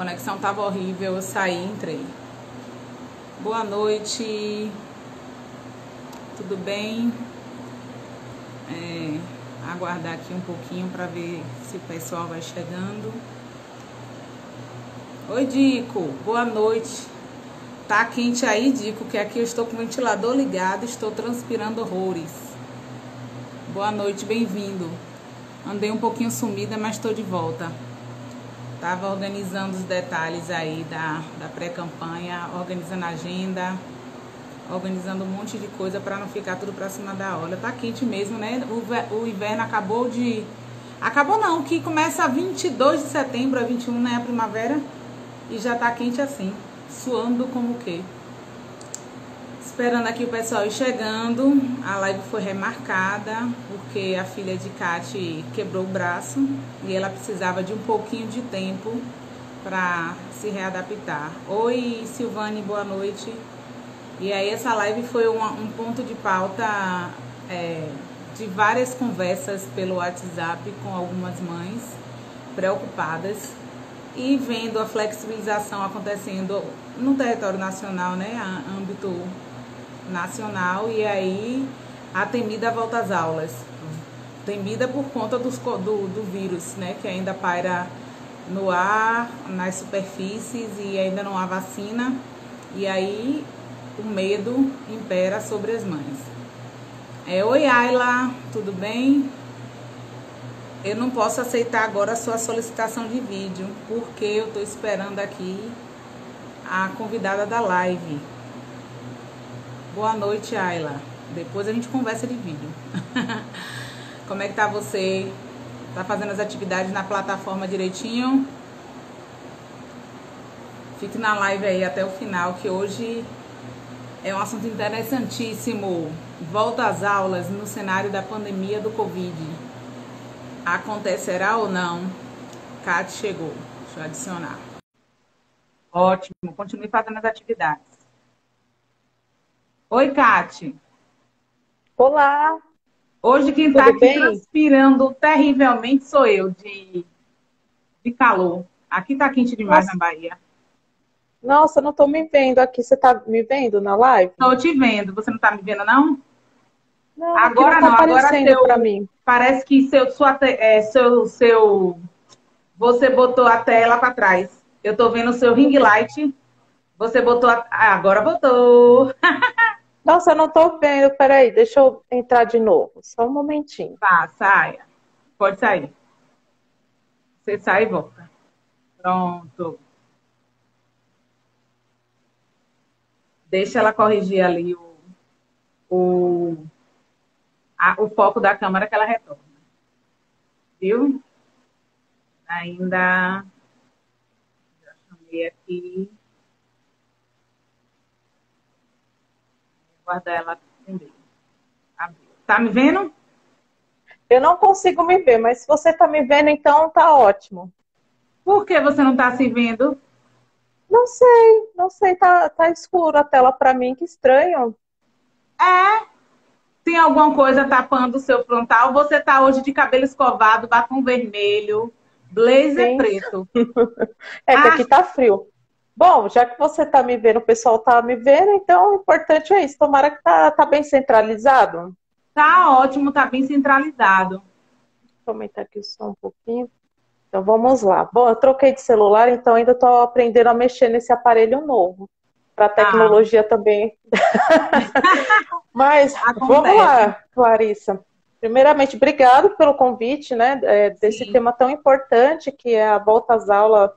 conexão tava horrível, eu saí e entrei. Boa noite, tudo bem? Aguardar aqui um pouquinho para ver se o pessoal vai chegando. Oi, Dico, boa noite. Tá quente aí, Dico, que aqui eu estou com o ventilador ligado, estou transpirando horrores. Boa noite, bem-vindo. Andei um pouquinho sumida, mas estou de volta. Tava organizando os detalhes aí da pré-campanha, organizando a agenda, organizando um monte de coisa para não ficar tudo para cima da hora. Tá quente mesmo, né? O inverno acabou de... Acabou não, que começa a 22 de setembro, a 21, né? A primavera. E já tá quente assim, suando como o quê? Esperando aqui o pessoal ir chegando. A live foi remarcada porque a filha de Kate quebrou o braço e ela precisava de um pouquinho de tempo para se readaptar. Oi, Silvane, boa noite. E aí essa live foi um ponto de pauta de várias conversas pelo WhatsApp com algumas mães preocupadas e vendo a flexibilização acontecendo no território nacional, né, a âmbito nacional, e aí a temida volta às aulas, temida por conta do vírus, né, que ainda paira no ar, nas superfícies, e ainda não há vacina, e aí o medo impera sobre as mães. Oi, Ayla, tudo bem? Eu não posso aceitar agora a sua solicitação de vídeo, porque eu estou esperando aqui a convidada da live. Boa noite, Ayla. Depois a gente conversa de vídeo. Como é que tá você? Tá fazendo as atividades na plataforma direitinho? Fique na live aí até o final, que hoje é um assunto interessantíssimo. Volta às aulas no cenário da pandemia do Covid. Acontecerá ou não? Kate chegou. Deixa eu adicionar. Ótimo. Continue fazendo as atividades. Oi, Kate. Olá, Hoje quem está tudo aqui bem? transpirando terrivelmente sou eu, de calor. Aqui está quente demais na Nossa, Bahia. nossa, não estou me vendo aqui. Você está me vendo na live? Estou te vendo. Você não está me vendo, não? Não, aqui não Agora está não. Agora aparecendo para seu... mim. Parece que você botou a tela para trás. Eu estou vendo o seu ring light. Você botou agora botou. Nossa, eu não estou vendo. Peraí, deixa eu entrar de novo. Só um momentinho. Tá, saia. Pode sair. Você sai e volta. Pronto. Deixa ela corrigir ali o, o foco da câmera que ela retorna. Viu? Ainda já chamei aqui. Guardar ela atender. Tá me vendo? Eu não consigo me ver, mas se você está me vendo, então tá ótimo. Por que você não tá se vendo? Não sei, tá escuro a tela para mim, que estranho. É. Tem alguma coisa tapando o seu frontal? Você tá hoje de cabelo escovado, batom vermelho, blazer Sim, preto. é que Ah, aqui tá frio. Bom, já que você tá me vendo, o pessoal tá me vendo, então o importante é isso. Tomara que tá bem centralizado. tá ótimo, tá bem centralizado. Vou aumentar aqui o som um pouquinho. Então vamos lá. Bom, eu troquei de celular, então ainda estou aprendendo a mexer nesse aparelho novo. Para a Ah, tecnologia também. Mas vamos acontece. lá, Clarissa. Primeiramente, obrigado pelo convite, né? Desse Sim. tema tão importante que é a volta às aulas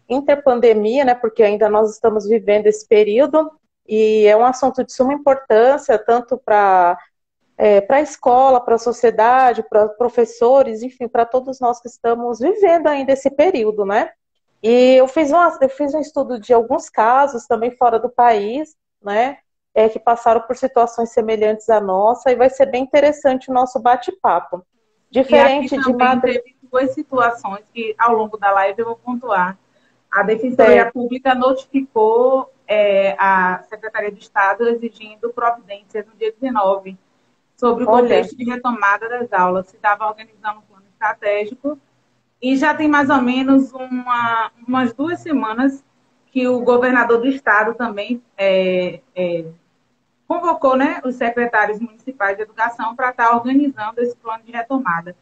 interpandemia, né? Porque ainda nós estamos vivendo esse período e é um assunto de suma importância, tanto para a escola, para a sociedade, para professores, enfim, para todos nós que estamos vivendo ainda esse período, né? E eu fiz um estudo de alguns casos também fora do país, né? Que passaram por situações semelhantes à nossa, e vai ser bem interessante o nosso bate-papo. E aqui Diferente de também Madrid. teve duas situações que, ao longo da live, eu vou pontuar. A Defensoria Certo, Pública notificou a Secretaria de Estado exigindo providências no dia 19 sobre o olha, contexto de retomada das aulas. Se estava organizando um plano estratégico E já tem mais ou menos umas 2 semanas que o governador do estado também convocou, né, os secretários municipais de educação para estar organizando esse plano de retomada.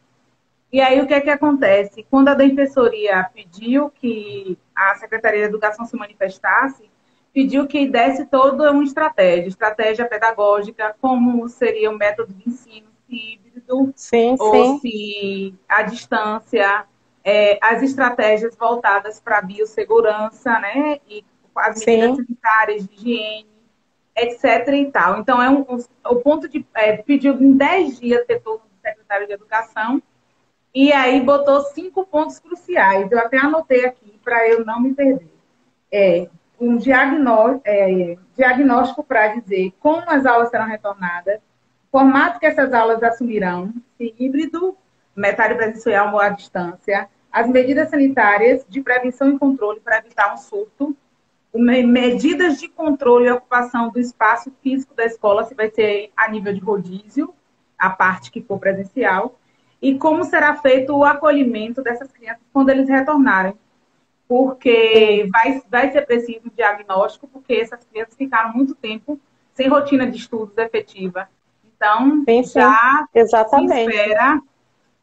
E aí, o que é que acontece? Quando a Defensoria pediu que a Secretaria de Educação se manifestasse, pediu que desse toda uma estratégia pedagógica, como seria o método de ensino, se híbrido Sim, ou sim, se a distância, as estratégias voltadas para a biossegurança, né? E as medidas sim, sanitárias de higiene, etc. e tal. Então, o ponto de pediu em 10 dias retorno do secretário de Educação, e aí botou 5 pontos cruciais. Eu até anotei aqui para eu não me perder. É um diagnóstico para dizer como as aulas serão retornadas, formato que essas aulas assumirão, se híbrido, metade presencial ou à distância, as medidas sanitárias de prevenção e controle para evitar um surto, medidas de controle e ocupação do espaço físico da escola, se vai ser a nível de rodízio, a parte que for presencial, e como será feito o acolhimento dessas crianças quando eles retornarem. sim, Porque vai ser preciso diagnóstico, porque essas crianças ficaram muito tempo sem rotina de estudos efetiva. Então, sim, sim, já se exatamente. espera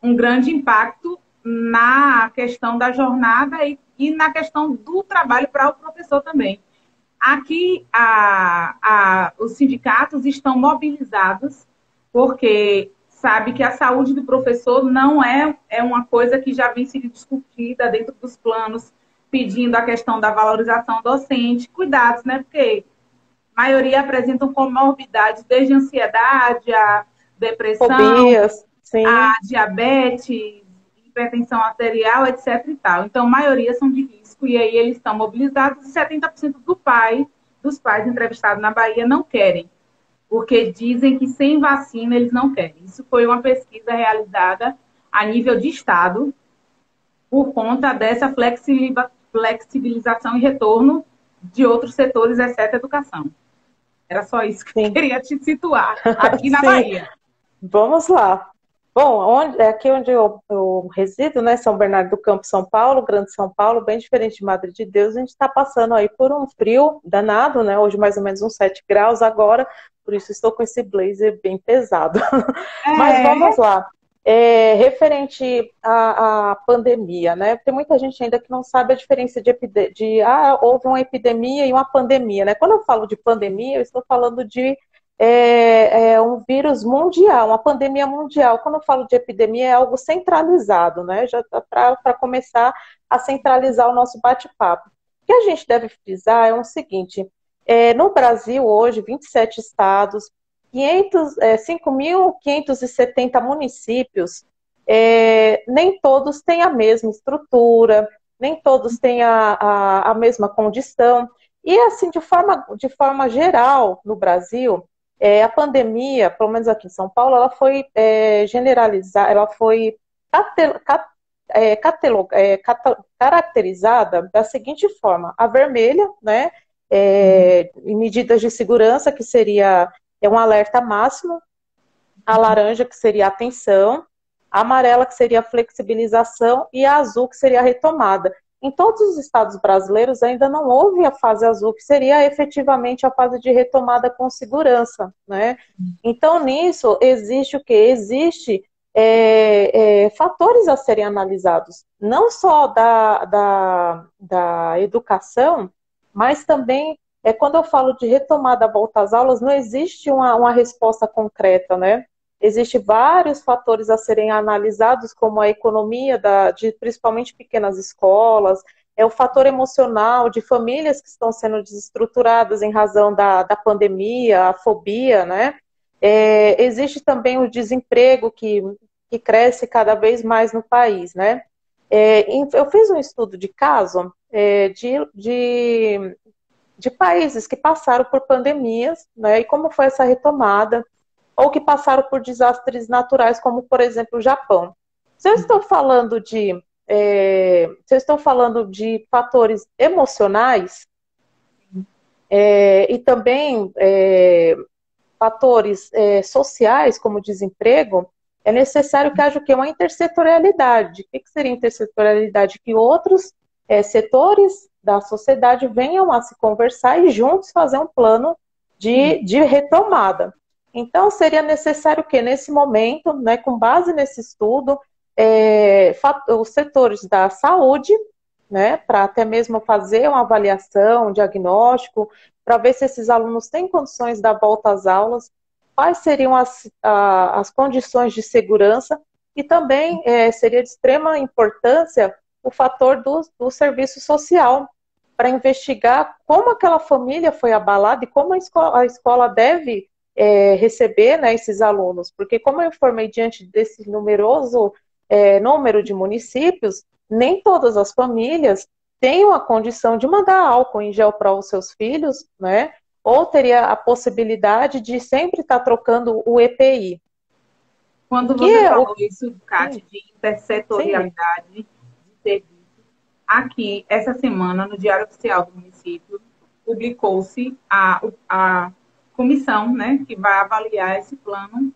um grande impacto na questão da jornada e na questão do trabalho para o professor também. Aqui, os sindicatos estão mobilizados, porque sabe que a saúde do professor não é uma coisa que já vem sendo discutida dentro dos planos, pedindo a questão da valorização docente, cuidados, né? Porque a maioria apresentam comorbidades, desde a ansiedade, a depressão, Fobias, a sim, diabetes, hipertensão arterial, etc. e tal. Então, a maioria são de risco, e aí eles estão mobilizados, e 70% dos pais entrevistados na Bahia não querem, porque dizem que sem vacina eles não querem. Isso foi uma pesquisa realizada a nível de Estado, por conta dessa flexibilização e retorno de outros setores, exceto a educação. Era só isso que eu sim, queria te situar, aqui na sim. Bahia. Vamos lá. Bom, aqui onde eu resido, né, São Bernardo do Campo, São Paulo, Grande São Paulo, bem diferente de Madre de Deus, a gente está passando aí por um frio danado, né, hoje mais ou menos uns 7 graus agora, por isso estou com esse blazer bem pesado. Mas vamos É, lá. Referente à pandemia, né, tem muita gente ainda que não sabe a diferença houve uma epidemia e uma pandemia, né, quando eu falo de pandemia, eu estou falando de um vírus mundial, uma pandemia mundial. Quando eu falo de epidemia, é algo centralizado, né? Já para começar a centralizar o nosso bate-papo. O que a gente deve frisar é o seguinte: no Brasil, hoje, 27 estados, 5.570 municípios, nem todos têm a mesma estrutura, nem todos têm a mesma condição. E, assim, de forma geral, no Brasil, a pandemia, pelo menos aqui em São Paulo, ela foi generalizada, ela foi caracterizada da seguinte forma: a vermelha, né, em medidas de segurança, que seria um alerta máximo; a laranja, que seria a atenção; a amarela, que seria a flexibilização; e a azul, que seria a retomada. Em todos os estados brasileiros ainda não houve a fase azul, que seria efetivamente a fase de retomada com segurança, né? Então, nisso, existe o quê? Existe fatores a serem analisados, não só da educação, mas também, quando eu falo de retomada, volta às aulas, não existe uma resposta concreta, né? Existem vários fatores a serem analisados, como a economia de principalmente pequenas escolas, o fator emocional de famílias que estão sendo desestruturadas em razão da pandemia, a fobia, né? Existe também o desemprego que cresce cada vez mais no país, né? Eu fiz um estudo de caso de países que passaram por pandemias, né? E como foi essa retomada, ou que passaram por desastres naturais, como, por exemplo, o Japão. Se eu estou falando de fatores emocionais, e também fatores sociais, como desemprego, é necessário que haja o quê? Uma intersetorialidade. O que seria intersetorialidade? Que outros setores da sociedade venham a se conversar e juntos fazer um plano de retomada. Então, seria necessário que, nesse momento, né, com base nesse estudo, os setores da saúde, né, para até mesmo fazer uma avaliação, um diagnóstico, para ver se esses alunos têm condições da volta às aulas, quais seriam as condições de segurança, e também seria de extrema importância o fator do serviço social, para investigar como aquela família foi abalada e como a escola deve receber, né, esses alunos, porque como eu informei diante desse numeroso número de municípios, nem todas as famílias têm a condição de mandar álcool em gel para os seus filhos, né, ou teria a possibilidade de sempre estar trocando o EPI. Quando você falou isso, Cátia, de intersetorialidade de serviço, aqui, essa semana, no Diário Oficial do Município, publicou-se a comissão, né, que vai avaliar esse plano,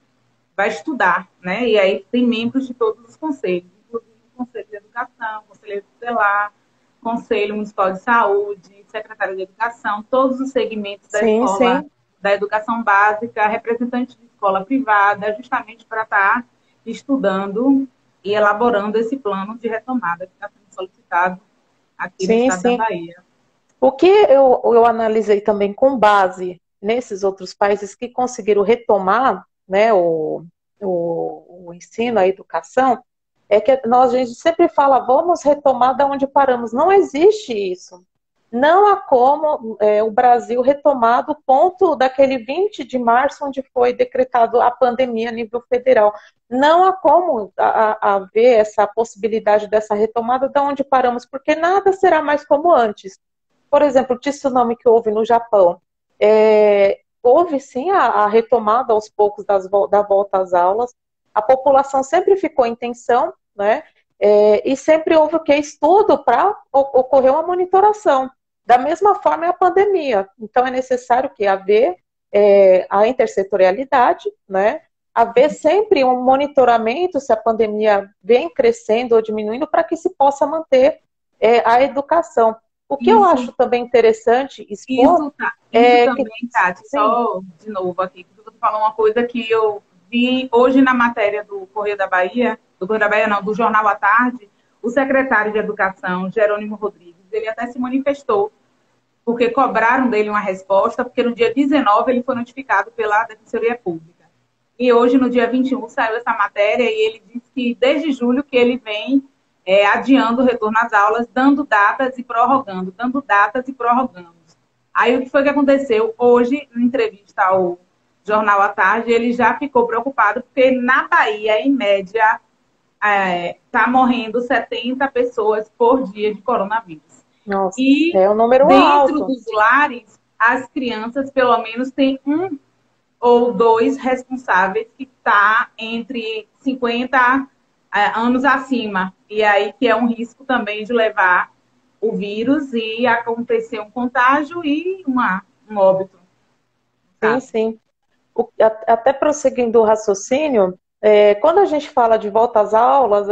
vai estudar, né, e aí tem membros de todos os conselhos, inclusive o Conselho de Educação, Conselho Tutelar, Conselho Municipal de Saúde, Secretário de Educação, todos os segmentos da escola, da educação básica, representantes de escola privada, justamente para estar estudando e elaborando esse plano de retomada que está sendo solicitado aqui no estado da Bahia. O que eu analisei também com base nesses outros países que conseguiram retomar, né, o ensino, a educação, é que a gente sempre fala, vamos retomar da onde paramos. Não existe isso. Não há como o Brasil retomar do ponto daquele 20 de março, onde foi decretado a pandemia a nível federal. Não há como haver essa possibilidade dessa retomada da onde paramos, porque nada será mais como antes. Por exemplo, o tsunami que houve no Japão. Houve sim a retomada aos poucos da volta às aulas. A população sempre ficou em tensão, né? E sempre houve o que? Estudo para ocorrer uma monitoração. Da mesma forma é a pandemia. Então é necessário que haver a intersetorialidade, né? Haver sempre um monitoramento se a pandemia vem crescendo ou diminuindo para que se possa manter a educação. O que eu acho também interessante expor... Isso também, Tati, só de novo aqui, porque você falou uma coisa que eu vi hoje na matéria do Correio da Bahia, do Jornal à Tarde, o secretário de Educação, Jerônimo Rodrigues, ele até se manifestou, porque cobraram dele uma resposta, porque no dia 19 ele foi notificado pela Defensoria Pública. E hoje, no dia 21, saiu essa matéria e ele disse que desde julho que ele vem adiando o retorno às aulas, dando datas e prorrogando, dando datas e prorrogando. Aí o que foi que aconteceu? Hoje, em entrevista ao Jornal à Tarde, ele já ficou preocupado, porque na Bahia, em média, está morrendo 70 pessoas por dia de coronavírus. Nossa, e é um número dentro alto. dos lares, as crianças, pelo menos, têm um ou dois responsáveis que está entre 50 anos acima. E aí que é um risco também de levar o vírus e acontecer um contágio e um óbito. Sim, sim. Até prosseguindo o raciocínio, quando a gente fala de volta às aulas,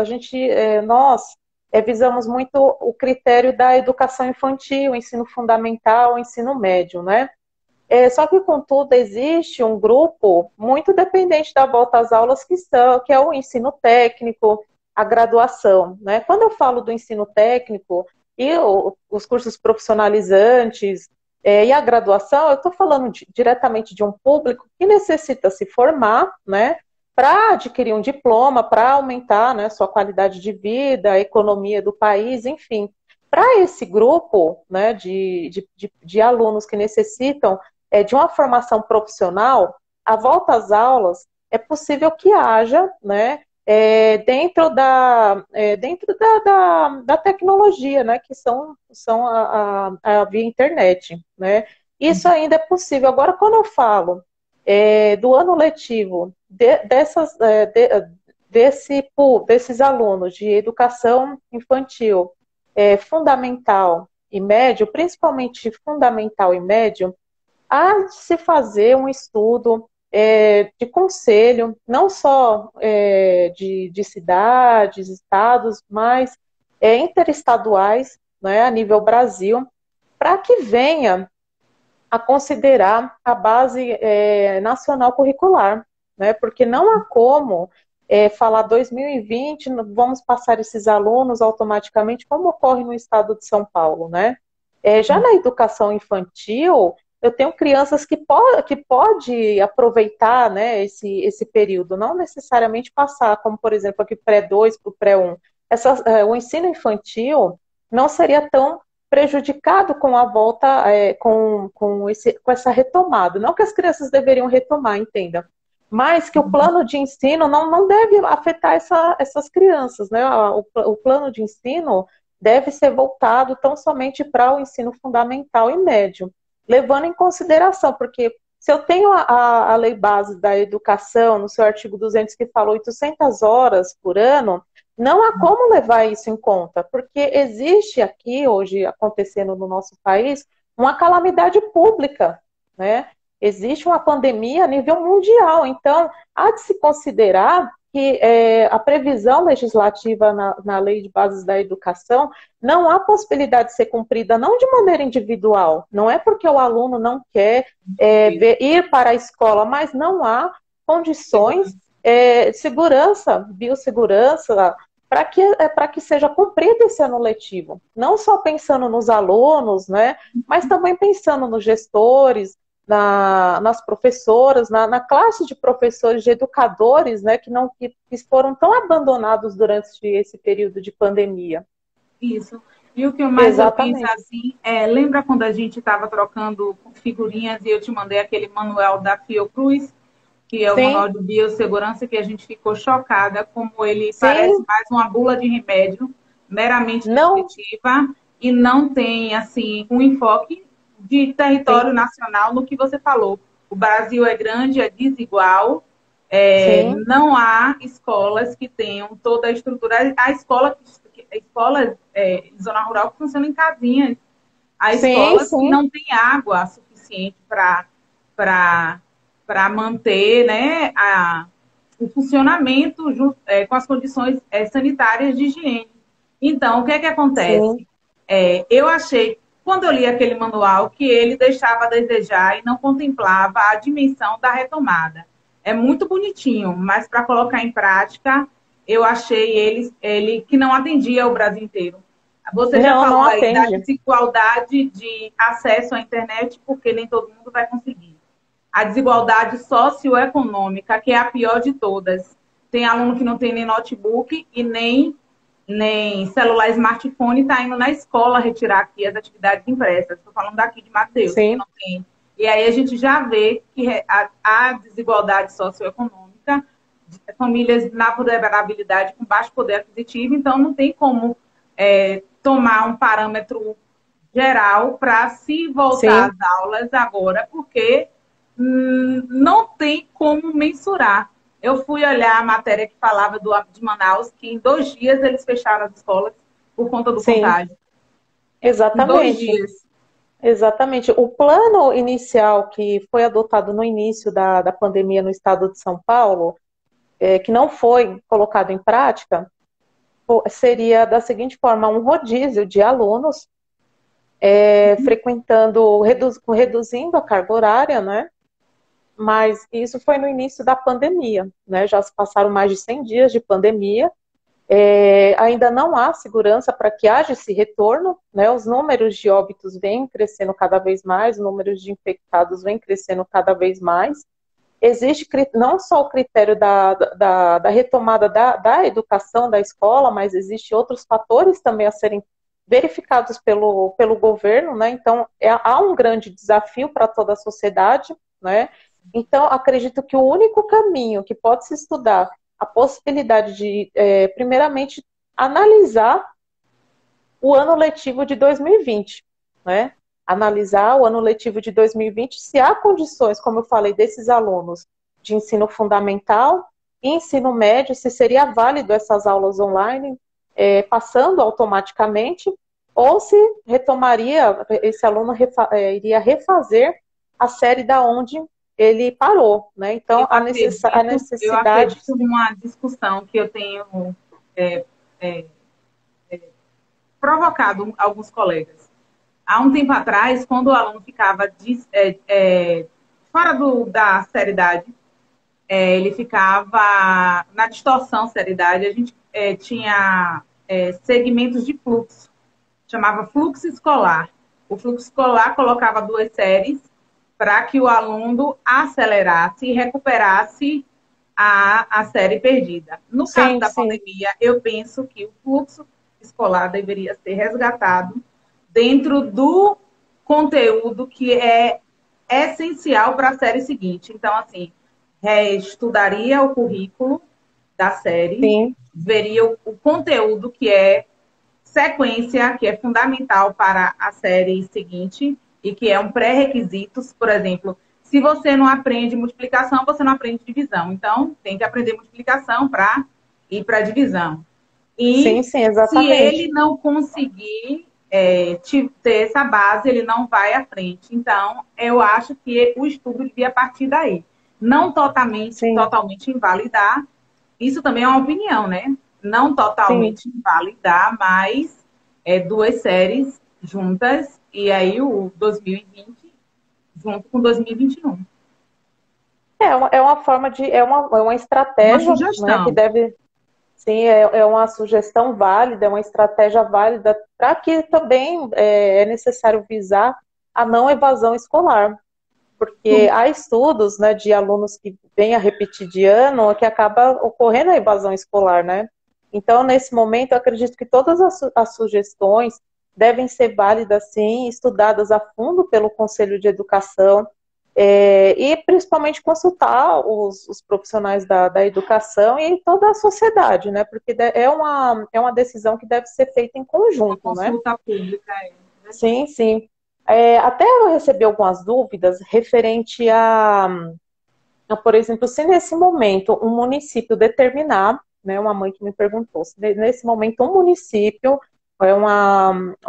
nós visamos muito o critério da educação infantil, ensino fundamental, ensino médio, né? Só que, contudo, existe um grupo muito dependente da volta às aulas que é o ensino técnico, a graduação, né? Quando eu falo do ensino técnico e os cursos profissionalizantes e a graduação, eu estou falando diretamente de um público que necessita se formar, né? Para adquirir um diploma, para aumentar, né, sua qualidade de vida, a economia do país, enfim. Para esse grupo, né, de alunos que necessitam de uma formação profissional, a volta às aulas é possível que haja, né, dentro da tecnologia, né, que são a via internet, né. Isso ainda é possível. Agora, quando eu falo do ano letivo desses alunos de educação infantil, fundamental e médio, principalmente fundamental e médio, há de se fazer um estudo de conselho, não só de cidades, estados, mas interestaduais, né, a nível Brasil, para que venha a considerar a base nacional curricular, né, porque não há como falar 2020, vamos passar esses alunos automaticamente, como ocorre no estado de São Paulo, né? Já na educação infantil, eu tenho crianças que pode aproveitar, né, esse período, não necessariamente passar, como por exemplo aqui pré-2 para o pré-1. O ensino infantil não seria tão prejudicado com a volta, com essa retomada. Não que as crianças deveriam retomar, entenda, mas que o plano de ensino não deve afetar essas crianças, né? O plano de ensino deve ser voltado tão somente para o ensino fundamental e médio, levando em consideração, porque se eu tenho a Lei Base da Educação, no seu artigo 200, que fala 800 horas por ano, não há como levar isso em conta, porque existe aqui, hoje, acontecendo no nosso país, uma calamidade pública, né? Existe uma pandemia a nível mundial, então há de se considerar que a previsão legislativa na Lei de Bases da Educação não há possibilidade de ser cumprida, não de maneira individual, não é porque o aluno não quer ir para a escola, mas não há condições de segurança, biossegurança, para que seja cumprido esse ano letivo. Não só pensando nos alunos, né, mas também pensando nos gestores, nas professoras, na classe de professores, de educadores, né, que foram tão abandonados durante esse período de pandemia. Isso. E o que eu mais eu penso Exatamente. assim, lembra quando a gente estava trocando figurinhas e eu te mandei aquele manual da Fiocruz, que é o Sim, manual de biossegurança, que a gente ficou chocada como ele parece sim, mais uma bula de remédio, meramente não, descritiva, e não tem, assim, um enfoque de território sim, nacional no que você falou. O Brasil é grande, é desigual, sim, não há escolas que tenham toda a estrutura. A escola em zona rural que funciona em casinhas. Há sim, escolas que sim, não têm água suficiente para manter, né, o funcionamento com as condições sanitárias de higiene. Então, o que é que sim. acontece? Eu achei, quando eu li aquele manual, que ele deixava a desejar e não contemplava a dimensão da retomada. É muito bonitinho, mas para colocar em prática, eu achei ele que não atendia o Brasil inteiro. Você já Não, não falou aí da atende. desigualdade de acesso à internet, porque nem todo mundo vai conseguir. A desigualdade socioeconômica, que é a pior de todas. Tem aluno que não tem nem notebook e nem celular smartphone, está indo na escola retirar aqui as atividades impressas. Estou falando daqui de Mateus, que Sim, não tem. E aí a gente já vê que a desigualdade socioeconômica, famílias na vulnerabilidade com baixo poder aquisitivo, então não tem como tomar um parâmetro geral para se voltar sim. às aulas agora, porque não tem como mensurar. Eu fui olhar a matéria que falava de Manaus, que em 2 dias eles fecharam as escolas por conta do Sim, contágio. Em dois exatamente. dias. Exatamente. O plano inicial que foi adotado no início da pandemia no estado de São Paulo, que não foi colocado em prática, seria da seguinte forma: um rodízio de alunos frequentando, reduzindo a carga horária, né? Mas isso foi no início da pandemia, né? Já se passaram mais de 100 dias de pandemia. Ainda não há segurança para que haja esse retorno, né? Os números de óbitos vêm crescendo cada vez mais, os números de infectados vêm crescendo cada vez mais. Existe não só o critério da retomada da educação, da escola, mas existem outros fatores também a serem verificados pelo governo, né? Então, há um grande desafio para toda a sociedade, né? Então, acredito que o único caminho que pode se estudar a possibilidade de, primeiramente, analisar o ano letivo de 2020, né? Analisar o ano letivo de 2020, se há condições, como eu falei, desses alunos de ensino fundamental e ensino médio, se seria válido essas aulas online, passando automaticamente, ou se retomaria, esse aluno iria refazer a série da onde ele parou, né? Então, a Eu necessidade... acredito numa discussão que eu tenho é, é, provocado alguns colegas. Há um tempo atrás, quando o aluno ficava fora da seriedade, ele ficava na distorção seriedade, a gente tinha segmentos de fluxo, chamava fluxo escolar. O fluxo escolar colocava duas séries para que o aluno acelerasse e recuperasse a série perdida. No caso Sim, da sim. pandemia, eu penso que o fluxo escolar deveria ser resgatado dentro do conteúdo que é essencial para a série seguinte. Então, assim, estudaria o currículo da série, Sim. veria o conteúdo que é sequência, que é fundamental para a série seguinte e que é um pré-requisito. Por exemplo, se você não aprende multiplicação, você não aprende divisão. Então, tem que aprender multiplicação para ir para a divisão. Sim, E sim, se ele exatamente. não conseguir ter essa base, ele não vai à frente. Então, eu acho que o estudo devia partir daí. Não Sim, totalmente invalidar. Isso também é uma opinião, né? Não sim. totalmente invalidar, mas duas séries juntas, e aí o 2020 junto com 2021. É uma forma de, é uma Uma estratégia, né, que sugestão. deve, sim, é uma sugestão válida, é uma estratégia válida para que também é necessário visar a não evasão escolar, porque há estudos, né, de alunos que vêm a repetir de ano que acaba ocorrendo a evasão escolar, né? Então, nesse momento, eu acredito que todas as sugestões devem ser válidas, sim, estudadas a fundo pelo Conselho de Educação, e principalmente consultar os profissionais da educação e toda a sociedade, né? Porque é uma decisão que deve ser feita em Uma conjunto, né? consulta pública, é verdade. Sim, sim. Até eu recebi algumas dúvidas referente por exemplo, se nesse momento um município determinar, né, uma mãe que me perguntou, se nesse momento um município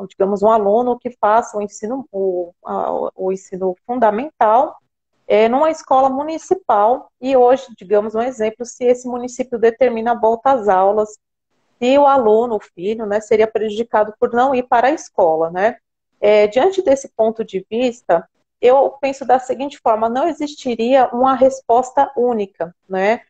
digamos, um aluno que faça o ensino fundamental numa escola municipal e hoje, digamos, um exemplo, se esse município determina a volta às aulas, se o aluno, o filho, né, seria prejudicado por não ir para a escola, né? Diante desse ponto de vista, eu penso da seguinte forma: não existiria uma resposta única, né?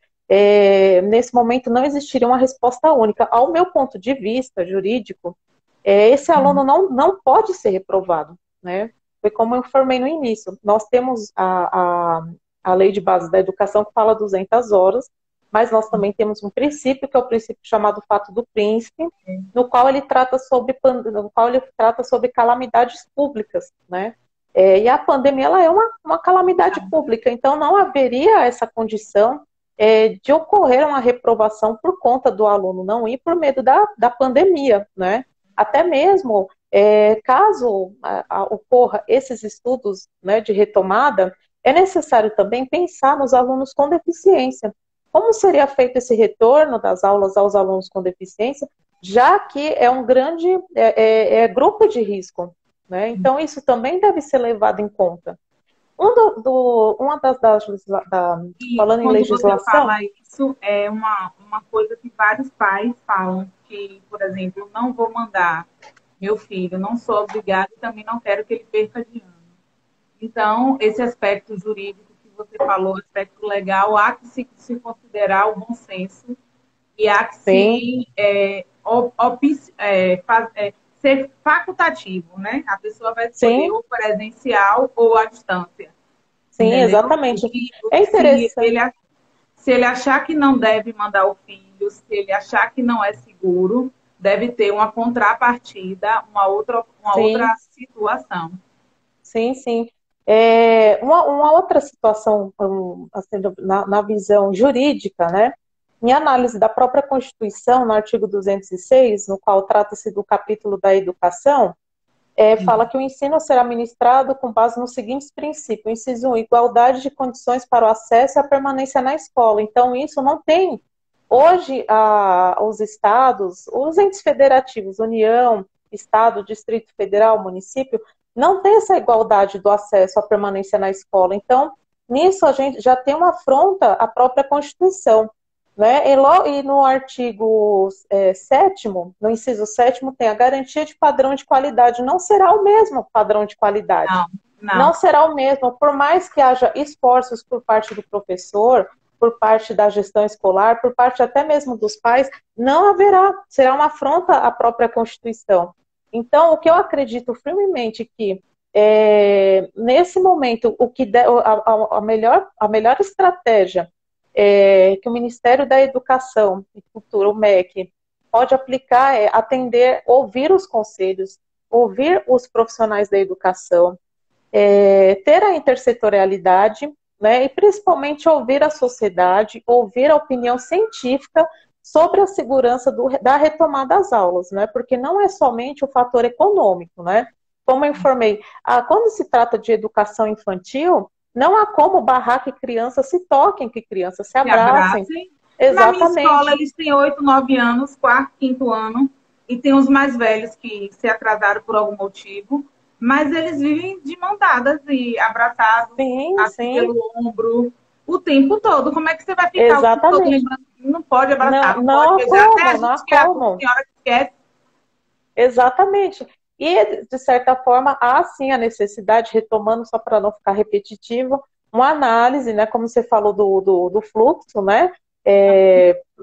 Nesse momento, não existiria uma resposta única. Ao meu ponto de vista jurídico, esse aluno não pode ser reprovado, né? Foi como eu informei no início. Nós temos a Lei de Base da Educação que fala 200 horas, mas nós também temos um princípio, que é o princípio chamado Fato do Príncipe, no qual ele trata sobre calamidades públicas, né? E a pandemia ela é uma calamidade pública, então não haveria essa condição de ocorrer uma reprovação por conta do aluno não ir por medo da pandemia, né? Até mesmo caso ocorra esses estudos, né, de retomada, é necessário também pensar nos alunos com deficiência. Como seria feito esse retorno das aulas aos alunos com deficiência, já que é um grande grupo de risco, né? Então, isso também deve ser levado em conta. Uma E falando em quando você legislação, fala isso, é uma coisa que vários pais falam, que, por exemplo, não vou mandar meu filho, não sou obrigada e também não quero que ele perca de ano. Então, esse aspecto jurídico que você falou, aspecto legal, há que se considerar o bom senso e há que sim, ser facultativo, né? A pessoa vai escolher sim, ou presencial ou à distância, sim, entendeu? exatamente. É interessante. Se ele achar que não deve mandar o filho, se ele achar que não é seguro, deve ter uma contrapartida, uma Sim, outra situação. sim, sim. Uma outra situação, assim, na visão jurídica, né? Em análise da própria Constituição, no artigo 206, no qual trata-se do capítulo da educação, fala que o ensino será ministrado com base nos seguintes princípios: inciso 1, igualdade de condições para o acesso e a permanência na escola. Então, isso não tem. Hoje, os estados, os entes federativos, União, Estado, Distrito Federal, município, não tem essa igualdade do acesso à permanência na escola. Então, nisso a gente já tem uma afronta à própria Constituição, né? E no artigo 7º, no inciso 7º, tem a garantia de padrão de qualidade. Não será o mesmo padrão de qualidade. Não será o mesmo, por mais que haja esforços por parte do professor, por parte da gestão escolar, por parte até mesmo dos pais, não haverá, será uma afronta à própria Constituição. Então, o que eu acredito firmemente que, nesse momento, a melhor estratégia que o Ministério da Educação e Cultura, o MEC, pode aplicar é atender, ouvir os conselhos, ouvir os profissionais da educação, ter a intersetorialidade, né, e principalmente ouvir a sociedade, ouvir a opinião científica sobre a segurança da retomada das aulas, né, porque não é somente o fator econômico, né, como eu informei, quando se trata de educação infantil, não há como barrar que crianças se toquem, que crianças se abracem. Exatamente. Na minha escola, eles têm 8, 9 anos, 4º, 5º ano, e tem os mais velhos que se atrasaram por algum motivo, mas eles vivem de mão dadas e abraçados, assim, pelo ombro, o tempo todo. Como é que você vai ficar o tempo todo lembrando? Não pode abraçar, não pode. Até a gente que é a senhora que esquece. Exatamente. E, de certa forma, há sim a necessidade, retomando só para não ficar repetitivo, uma análise, né, como você falou do fluxo, né,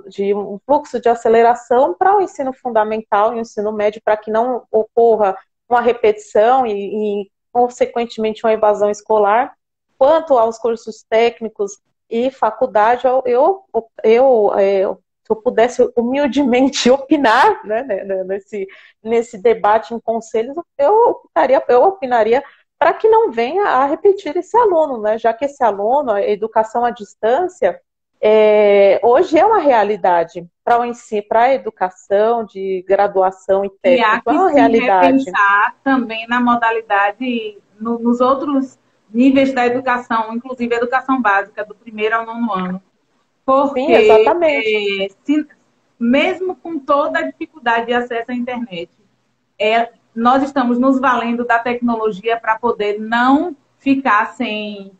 de um fluxo de aceleração para o ensino fundamental e o ensino médio, para que não ocorra uma repetição e, consequentemente, uma evasão escolar. Quanto aos cursos técnicos e faculdade, se eu pudesse humildemente opinar, né, nesse debate em conselhos, eu opinaria para que não venha a repetir esse aluno, né, já que esse aluno, a educação à distância, hoje é uma realidade para o ensino, para a educação de graduação e técnica, é uma realidade. E repensar também na modalidade, nos outros níveis da educação, inclusive a educação básica, do 1º ao 9º ano. Porque, sim, exatamente. Mesmo com toda a dificuldade de acesso à internet, nós estamos nos valendo da tecnologia para poder não ficar sem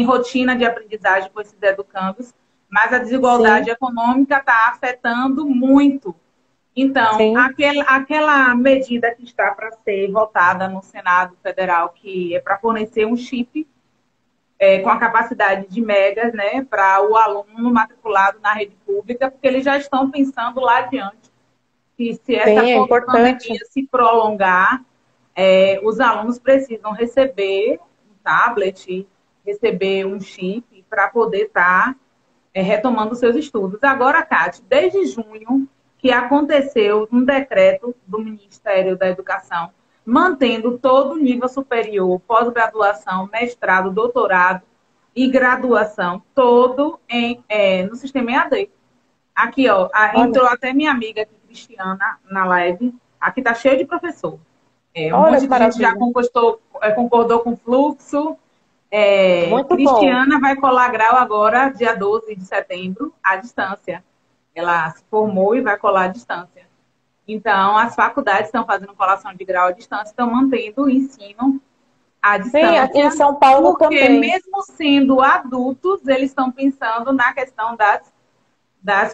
rotina de aprendizagem com esses educandos, mas a desigualdade econômica está afetando muito. Então, aquela medida que está para ser votada no Senado Federal, que é para fornecer um chip com a capacidade de megas, né, para o aluno matriculado na rede pública, porque eles já estão pensando lá adiante que se essa pandemia se prolongar, os alunos precisam receber um tablet, receber um chip para poder estar retomando seus estudos. Agora, Cátia, desde junho, que aconteceu um decreto do Ministério da Educação, mantendo todo o nível superior, pós-graduação, mestrado, doutorado e graduação, todo no sistema EAD. Aqui, ó, entrou até minha amiga aqui, Cristiana, na live. Aqui tá cheio de professor. Um monte de gente já concordou com o fluxo. Cristiana vai colar grau agora, dia 12 de setembro, à distância. Ela se formou e vai colar à distância. Então, as faculdades estão fazendo colação de grau à distância, estão mantendo o ensino à distância. Sim, aqui em São Paulo porque também. Mesmo sendo adultos, eles estão pensando na questão das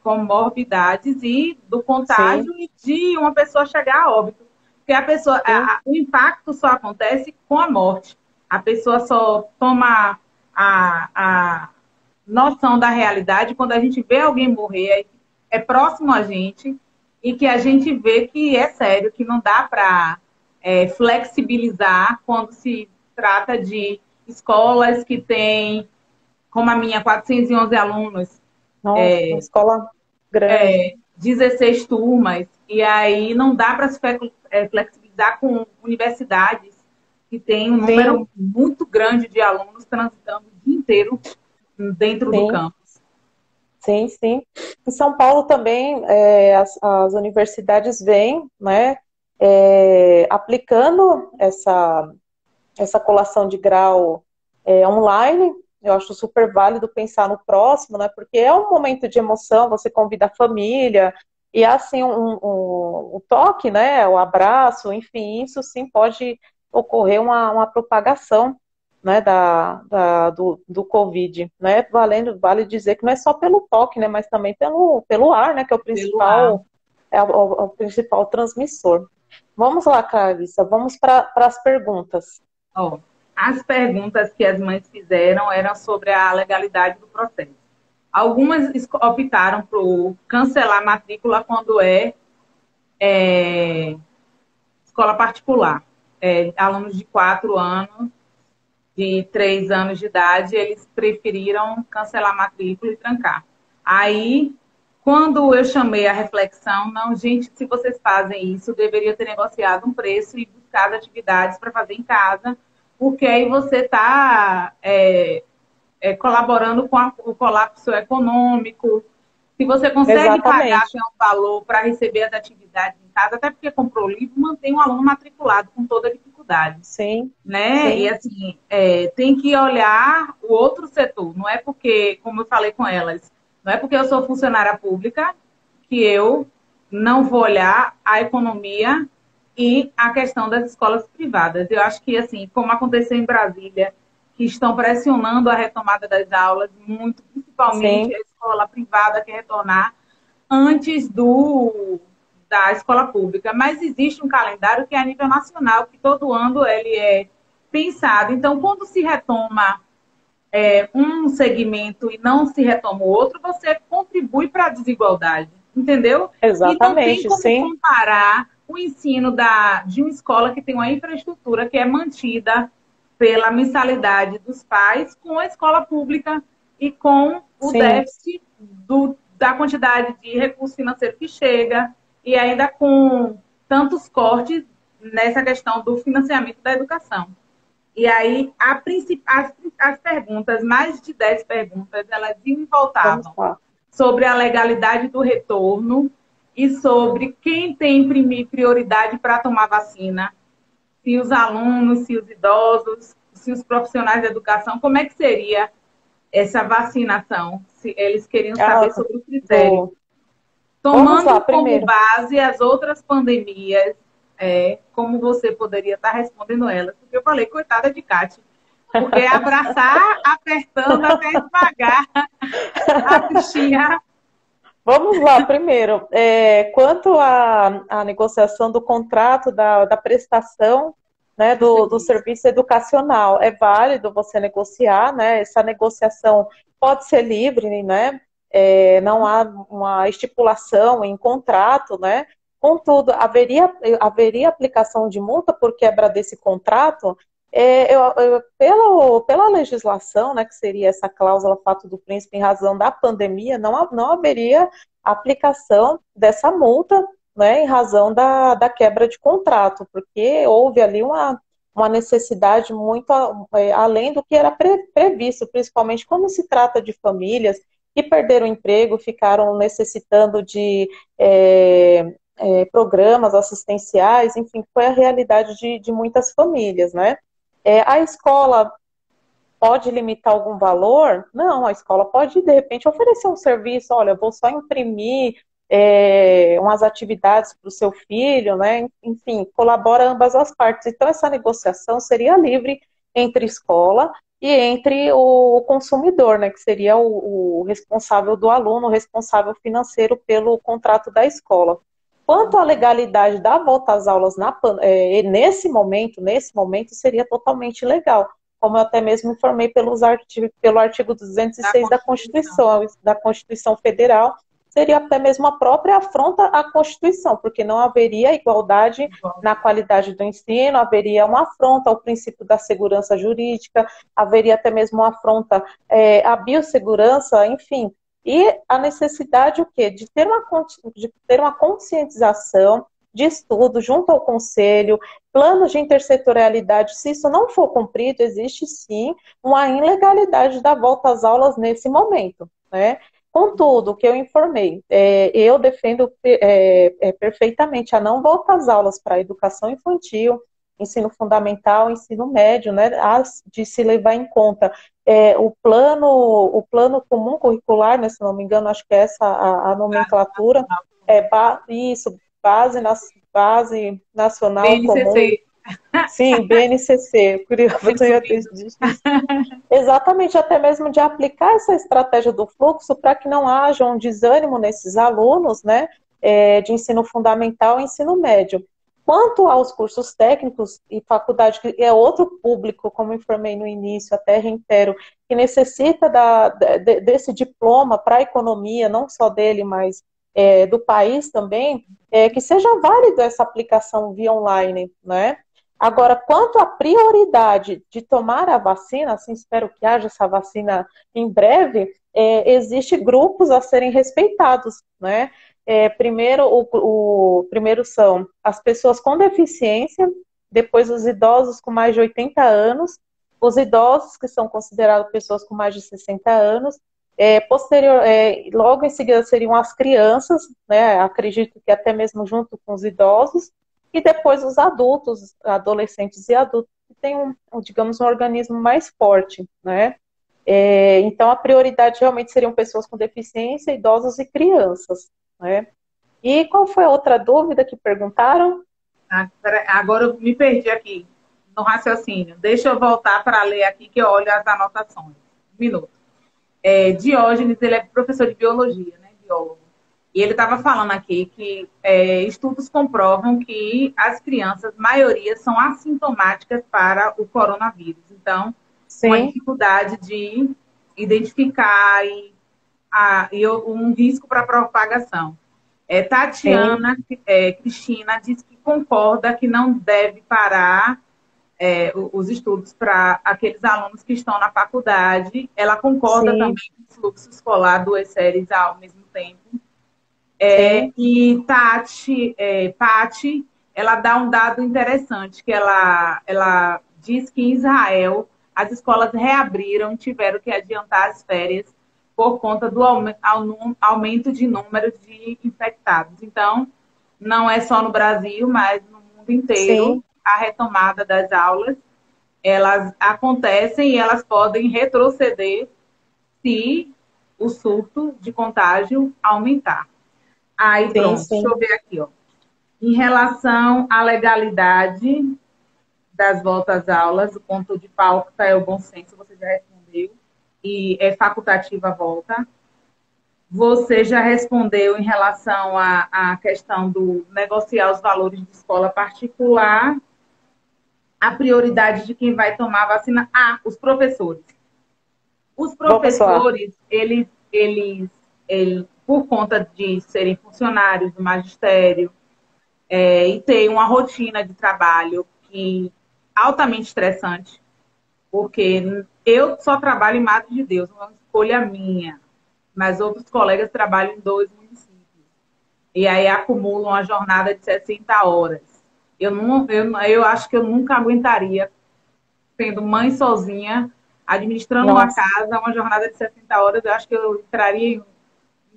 comorbidades e do contágio e de uma pessoa chegar a óbito. Porque a pessoa, o impacto só acontece com a morte. A pessoa só toma a noção da realidade quando a gente vê alguém morrer, é próximo a gente, e que a gente vê que é sério, que não dá para flexibilizar quando se trata de escolas que têm, como a minha, 411 alunos. Nossa, uma escola grande. 16 turmas. E aí não dá para se flexibilizar com universidades que têm um número muito grande de alunos transitando o dia inteiro dentro do campus. Sim, sim. Em São Paulo também as universidades vêm, né, aplicando essa colação de grau online. Eu acho super válido pensar no próximo, né, porque é um momento de emoção, você convida a família, e assim, um toque, né, o abraço, enfim, isso sim pode ocorrer uma propagação né, do Covid, né? Vale dizer que não é só pelo toque, né, mas também pelo ar, né, que é Pelo ar. o principal transmissor. Vamos lá, Clarissa, vamos para as perguntas. Ó, as perguntas que as mães fizeram eram sobre a legalidade do processo. Algumas optaram por cancelar a matrícula quando é escola particular. Alunos de 4 anos, de 3 anos de idade, eles preferiram cancelar a matrícula e trancar. Aí, quando eu chamei a reflexão, não, gente, se vocês fazem isso, deveria ter negociado um preço e buscado atividades para fazer em casa, porque aí você está colaborando com o colapso econômico. Se você consegue pagar Exatamente. um valor para receber as atividades em casa, até porque comprou o livro, mantém o aluno matriculado com toda a dificuldade. Sim, Né? E sim, assim, tem que olhar o outro setor. Não é porque, como eu falei com elas, não é porque eu sou funcionária pública que eu não vou olhar a economia e a questão das escolas privadas. Eu acho que, assim, como aconteceu em Brasília, que estão pressionando a retomada das aulas, muito, principalmente sim, a escola privada quer retornar antes da escola pública. Mas existe um calendário que é a nível nacional, que todo ano ele é pensado. Então, quando se retoma um segmento e não se retoma o outro, você contribui para a desigualdade, entendeu? E não tem exatamente, como sim, comparar o ensino de uma escola que tem uma infraestrutura que é mantida pela mensalidade dos pais com a escola pública e com o sim, déficit da quantidade de recurso financeiro que chega e ainda com tantos cortes nessa questão do financiamento da educação. E aí, as perguntas, mais de 10 perguntas, elas iam e vamos voltavam lá. sobre a legalidade do retorno e sobre quem tem prioridade para tomar vacina, se os alunos, se os idosos, se os profissionais da educação, como é que seria essa vacinação? Se eles queriam Ah, saber sobre o critério. do... Vamos lá, Tomando como primeiro. base as outras pandemias, como você poderia estar respondendo elas? Porque eu falei, coitada de Cátia, porque é abraçar, apertando até esmagar a bichinha. Vamos lá, primeiro, quanto à negociação do contrato da prestação, né, Do do serviço. serviço educacional, é válido você negociar, né? Essa negociação pode ser livre, né? Não há uma estipulação em contrato, né? Contudo, haveria aplicação de multa por quebra desse contrato? Pela legislação, né, que seria essa cláusula fato do príncipe em razão da pandemia, não haveria aplicação dessa multa, né, em razão da quebra de contrato, porque houve ali uma necessidade muito além do que era previsto, principalmente quando se trata de famílias que perderam o emprego, ficaram necessitando de programas assistenciais, enfim, foi a realidade de muitas famílias, né? A escola pode limitar algum valor? Não, a escola pode, de repente, oferecer um serviço, olha, eu vou só imprimir umas atividades para o seu filho, né? Enfim, colabora ambas as partes. Então, essa negociação seria livre entre escola e entre o consumidor, né? Que seria o responsável do aluno, o responsável financeiro pelo contrato da escola. Quanto à legalidade da volta às aulas nesse momento seria totalmente legal, como eu até mesmo informei pelo artigo Da 206 Constituição. da Constituição Federal, seria até mesmo a própria afronta à Constituição, porque não haveria igualdade na qualidade do ensino, haveria uma afronta ao princípio da segurança jurídica, haveria até mesmo uma afronta à biossegurança, enfim, e a necessidade o quê? De ter uma conscientização de estudo junto ao conselho, planos de intersetorialidade. Se isso não for cumprido, existe sim uma ilegalidade da volta às aulas nesse momento, né? Contudo, o que eu informei, eu defendo perfeitamente a não volta às aulas para a educação infantil, ensino fundamental, ensino médio, né, de se levar em conta o plano comum curricular, né, se não me engano, acho que é essa a nomenclatura, isso, base nacional comum, BNCC. Sim, BNCC, Tem curioso, eu ia ter subido. dito isso. Exatamente, até mesmo de aplicar essa estratégia do fluxo para que não haja um desânimo nesses alunos, né, de ensino fundamental e ensino médio. Quanto aos cursos técnicos e faculdade, que é outro público, como informei no início, até reitero, que necessita desse diploma para a economia, não só dele, mas do país também, que seja válido essa aplicação via online, né? Agora, quanto à prioridade de tomar a vacina, assim, espero que haja essa vacina em breve, existe grupos a serem respeitados, né? Primeiro, primeiro são as pessoas com deficiência, depois os idosos com mais de 80 anos, os idosos que são considerados pessoas com mais de 60 anos, logo em seguida seriam as crianças, né? Acredito que até mesmo junto com os idosos, e depois os adultos, adolescentes e adultos, que têm digamos, um organismo mais forte, né? Então, a prioridade realmente seriam pessoas com deficiência, idosos e crianças, né? E qual foi a outra dúvida que perguntaram? Agora eu me perdi aqui no raciocínio. Deixa eu voltar para ler aqui que eu olho as anotações. Um minuto. Diógenes, ele é professor de biologia, né? Biólogo. E ele estava falando aqui que estudos comprovam que as crianças, maioria, são assintomáticas para o coronavírus. Então, uma Sim, dificuldade de identificar e um risco para propagação. sim, Tatiana Cristina diz que concorda que não deve parar os estudos para aqueles alunos que estão na faculdade. Ela concorda sim, também com o fluxo escolar, duas séries ao mesmo tempo. sim, E Patti, ela dá um dado interessante, que ela diz que em Israel as escolas reabriram, tiveram que adiantar as férias por conta do aumento de número de infectados. Então, não é só no Brasil, mas no mundo inteiro, sim, a retomada das aulas, elas acontecem e elas podem retroceder se o surto de contágio aumentar. Aí sim, pronto, deixa sim. eu ver aqui, ó. Em relação à legalidade das voltas às aulas, o ponto de pauta é o bom senso, você já respondeu, e é facultativa a volta. Você já respondeu em relação à questão do negociar os valores de escola particular, a prioridade de quem vai tomar a vacina. Os professores. Os Vamos lá. professores, eles, por conta de serem funcionários do magistério, e ter uma rotina de trabalho que altamente estressante, porque eu só trabalho em Mato de Deus, uma escolha minha, mas outros colegas trabalham em dois municípios. E aí acumulam a jornada de 60 horas. Eu acho que eu nunca aguentaria, sendo mãe sozinha, administrando uma Nossa, casa, uma jornada de 60 horas, eu acho que eu entraria em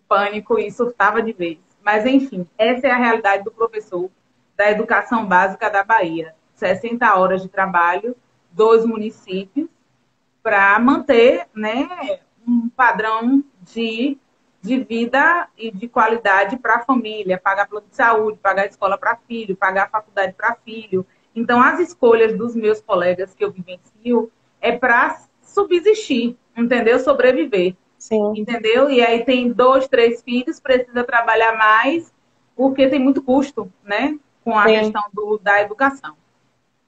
pânico e surtava de vez. Mas, enfim, essa é a realidade do professor da educação básica da Bahia. 60 horas de trabalho, dois municípios, para manter, né, um padrão de vida e de qualidade para a família, pagar plano de saúde, pagar escola para filho, pagar faculdade para filho. Então, as escolhas dos meus colegas que eu vivencio é para subsistir, entendeu? Sobreviver, sim, entendeu? E aí tem dois, três filhos, precisa trabalhar mais, porque tem muito custo, né? Com a sim, questão da educação.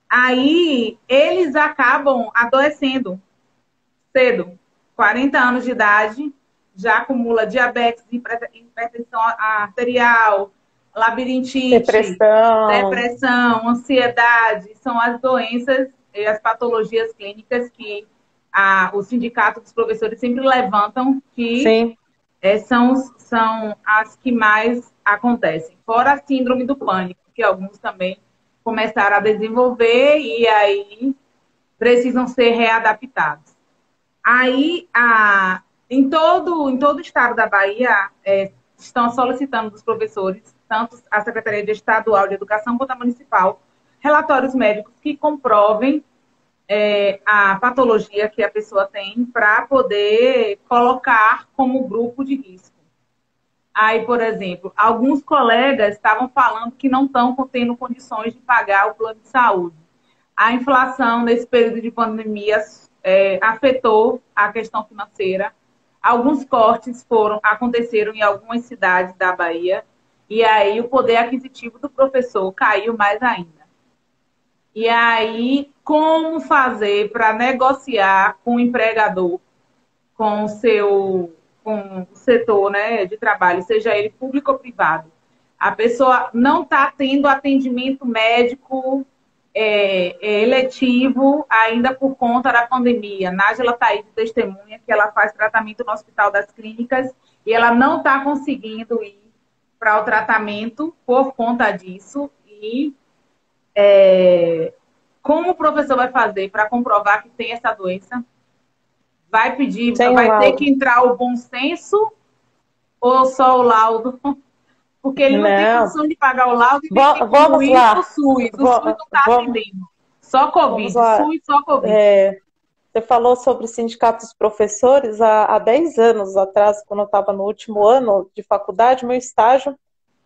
Aí eles acabam adoecendo cedo, 40 anos de idade, já acumula diabetes, hipertensão arterial, labirintite, depressão, depressão, ansiedade, são as doenças e as patologias clínicas que o sindicato dos professores sempre levantam que sim, são as que mais acontecem. Fora a síndrome do pânico, que alguns também começaram a desenvolver e aí precisam ser readaptados. Aí, em todo o estado da Bahia, estão solicitando dos professores, tanto a Secretaria de Estadual de Educação quanto a Municipal, relatórios médicos que comprovem a patologia que a pessoa tem para poder colocar como grupo de risco. Aí, por exemplo, alguns colegas estavam falando que não estão tendo condições de pagar o plano de saúde. A inflação nesse período de pandemia afetou a questão financeira. Alguns cortes aconteceram em algumas cidades da Bahia, e aí o poder aquisitivo do professor caiu mais ainda. E aí, como fazer para negociar com o empregador, com o setor, né, de trabalho, seja ele público ou privado? A pessoa não está tendo atendimento médico eletivo ainda por conta da pandemia. Nájila está aí de testemunha que ela faz tratamento no Hospital das Clínicas e ela não está conseguindo ir para o tratamento por conta disso. E como o professor vai fazer para comprovar que tem essa doença? Vai pedir, vai ter que entrar o bom senso ou só o laudo? Porque ele não tem condição de pagar o laudo e tem que incluir o SUS. O SUS não está atendendo. Só Covid, SUS só Covid. Você falou sobre sindicatos professores. Há 10 anos atrás, quando eu estava no último ano de faculdade, meu estágio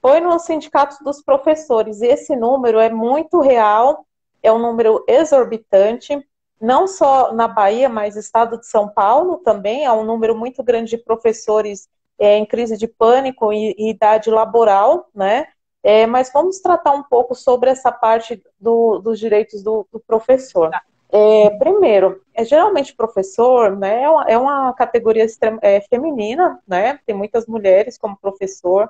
foi no sindicato dos professores. E esse número é muito real, é um número exorbitante, não só na Bahia, mas no estado de São Paulo também. Há um número muito grande de professores em crise de pânico e idade laboral, né? Mas vamos tratar um pouco sobre essa parte dos direitos do professor. Primeiro, geralmente professor, né, é uma categoria feminina, né? Tem muitas mulheres como professor.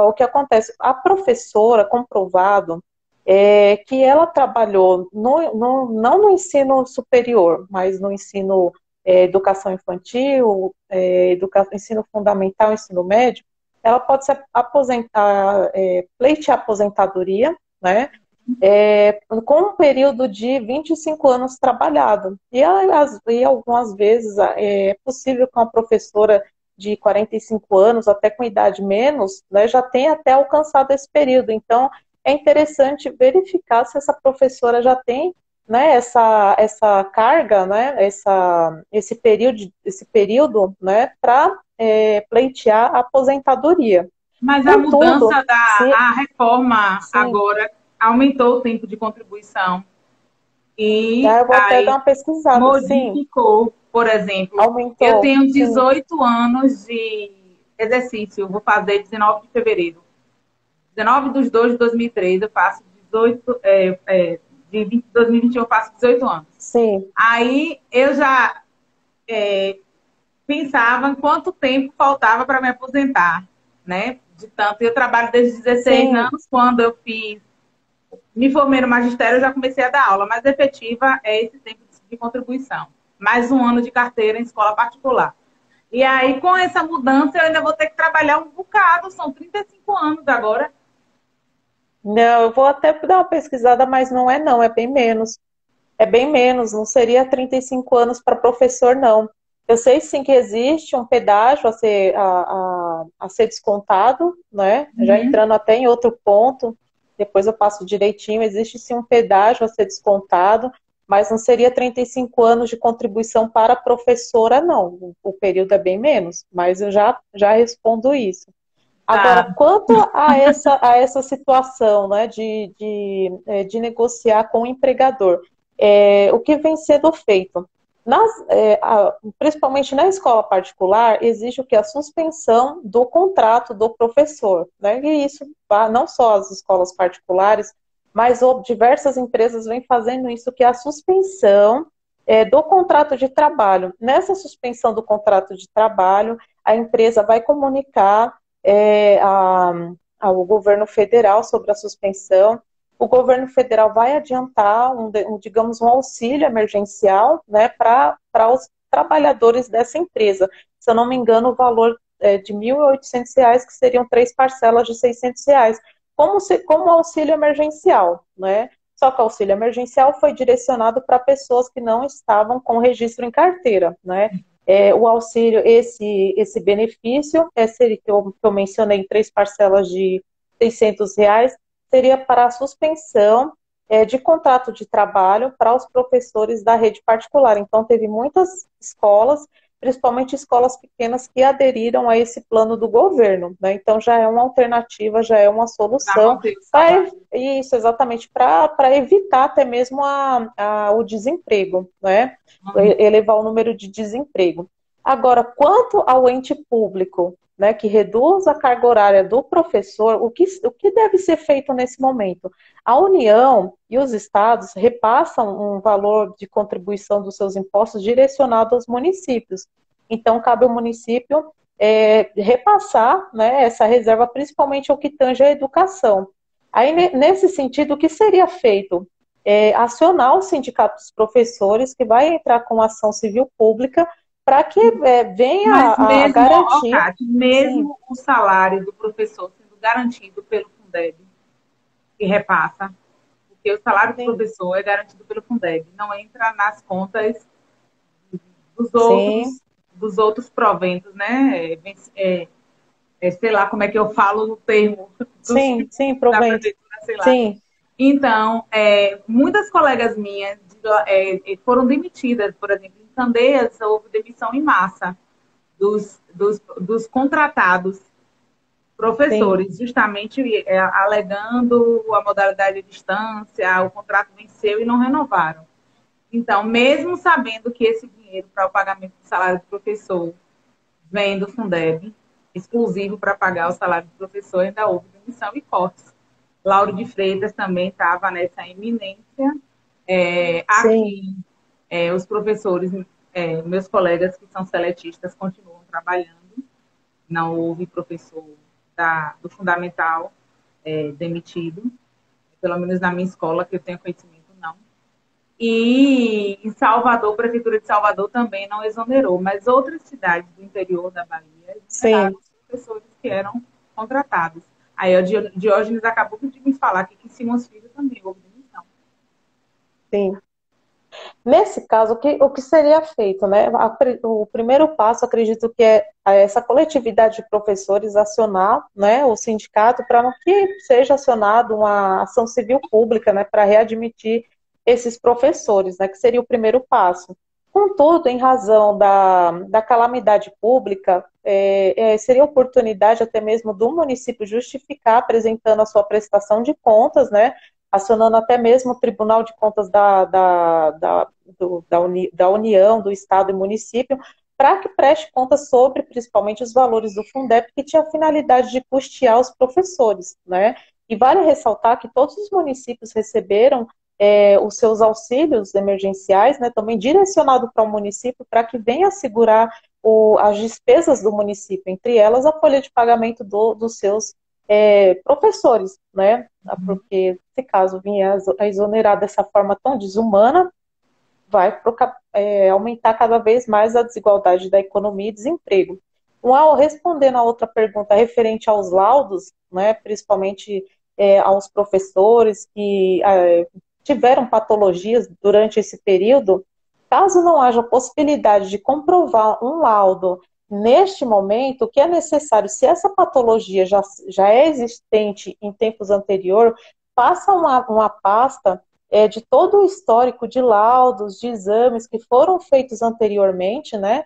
O que acontece? A professora, comprovado, que ela trabalhou não no ensino superior, mas no ensino educação infantil, ensino fundamental, ensino médio, ela pode se aposentar, pleitear aposentadoria, né? Com um período de 25 anos trabalhado. E algumas vezes é possível que uma professora de 45 anos, até com idade menos, né, já tenha até alcançado esse período. Então, é interessante verificar se essa professora já tem, né, essa carga, né, esse período, né, para pleitear a aposentadoria. Mas a mudança a reforma agora aumentou o tempo de contribuição e eu vou até dar uma pesquisada, modificou, sim. Por exemplo, aumentou, eu tenho 18 anos de exercício, vou fazer 19 de fevereiro. 19/2/2003, eu faço 18, de 2021 eu faço 18 anos. Sim. Aí eu já pensava em quanto tempo faltava para me aposentar, né? De tanto, eu trabalho desde 16 anos, quando eu me formei no magistério, eu já comecei a dar aula, mas efetiva é esse tempo de contribuição. Mais um ano de carteira em escola particular. E aí, com essa mudança, eu ainda vou ter que trabalhar um bocado, são 35 anos agora. Não, eu vou até dar uma pesquisada, mas não, é bem menos. É bem menos, não seria 35 anos para professor, não. Eu sei sim que existe um pedágio a ser descontado, né? Já entrando até em outro ponto, depois eu passo direitinho, existe sim um pedágio a ser descontado, mas não seria 35 anos de contribuição para a professora, não. O período é bem menos, mas eu já respondo isso. Agora, quanto a essa situação, né, de negociar com o empregador, o que vem sendo feito? Principalmente na escola particular, existe o que? A suspensão do contrato do professor, né? E isso, não só as escolas particulares, mas diversas empresas vêm fazendo isso, que é a suspensão do contrato de trabalho. Nessa suspensão do contrato de trabalho, a empresa vai comunicar ao governo federal sobre a suspensão. O governo federal vai adiantar, digamos, um auxílio emergencial, né, para os trabalhadores dessa empresa. Se eu não me engano, o valor de R$ 1.800, que seriam 3 parcelas de R$ 600, como auxílio emergencial, né? Só que o auxílio emergencial foi direcionado para pessoas que não estavam com registro em carteira, né? O auxílio, esse benefício, que eu mencionei em 3 parcelas de R$ 600, seria para a suspensão de contrato de trabalho para os professores da rede particular. Então, teve muitas escolas principalmente escolas pequenas que aderiram a esse plano do governo, né? Então já é uma alternativa, já é uma solução para isso, exatamente, para evitar até mesmo o desemprego, né? Elevar o número de desemprego. Agora, quanto ao ente público, né, que reduz a carga horária do professor, o que deve ser feito nesse momento? A União e os estados repassam um valor de contribuição dos seus impostos direcionado aos municípios. Então, cabe ao município repassar, né, essa reserva, principalmente ao que tange a educação. Aí, nesse sentido, o que seria feito? Acionar o sindicato dos professores, que vai entrar com ação civil pública, para que venha a garantir... Cátia, mesmo o salário do professor sendo garantido pelo Fundeb, que repassa, porque o salário do professor é garantido pelo Fundeb, não entra nas contas dos outros proventos, né? Sei lá como é que eu falo o termo. Sim, provento. Sei lá. Sim. Então, muitas colegas minhas foram demitidas, por exemplo, em Candeias houve demissão em massa dos contratados professores, sim, justamente alegando a modalidade de distância, o contrato venceu e não renovaram. Então, mesmo sabendo que esse dinheiro para o pagamento do salário do professor vem do Fundeb, exclusivo para pagar o salário do professor, ainda houve demissão e cortes. Lauro de Freitas também estava nessa iminência. Aqui, os professores, meus colegas que são seletistas, continuam trabalhando. Não houve professor do fundamental demitido, pelo menos na minha escola, que eu tenho conhecimento, não. E em Salvador, a Prefeitura de Salvador também não exonerou, mas outras cidades do interior da Bahia exoneraram os professores que eram contratados. Aí o Diógenes acabou de me falar que em Simões Filho também houve demissão. Sim. Nesse caso, o que seria feito, né? O primeiro passo, acredito que é essa coletividade de professores acionar, né, o sindicato para que seja acionado uma ação civil pública, né, para readmitir esses professores, né, que seria o primeiro passo. Contudo, em razão da calamidade pública, seria oportunidade até mesmo do município justificar, apresentando a sua prestação de contas, né, acionando até mesmo o Tribunal de Contas da União, do Estado e município, para que preste contas sobre, principalmente, os valores do Fundeb, que tinha a finalidade de custear os professores, né? E vale ressaltar que todos os municípios receberam os seus auxílios emergenciais, né, também direcionado para o município, para que venha assegurar as despesas do município, entre elas a folha de pagamento dos seus professores, né, porque se caso vinha a exonerar dessa forma tão desumana, vai aumentar cada vez mais a desigualdade da economia e desemprego. Respondendo a outra pergunta referente aos laudos, né, principalmente aos professores que tiveram patologias durante esse período, caso não haja possibilidade de comprovar um laudo neste momento, o que é necessário, se essa patologia já é existente em tempos anteriores, faça uma pasta de todo o histórico de laudos, de exames que foram feitos anteriormente, né?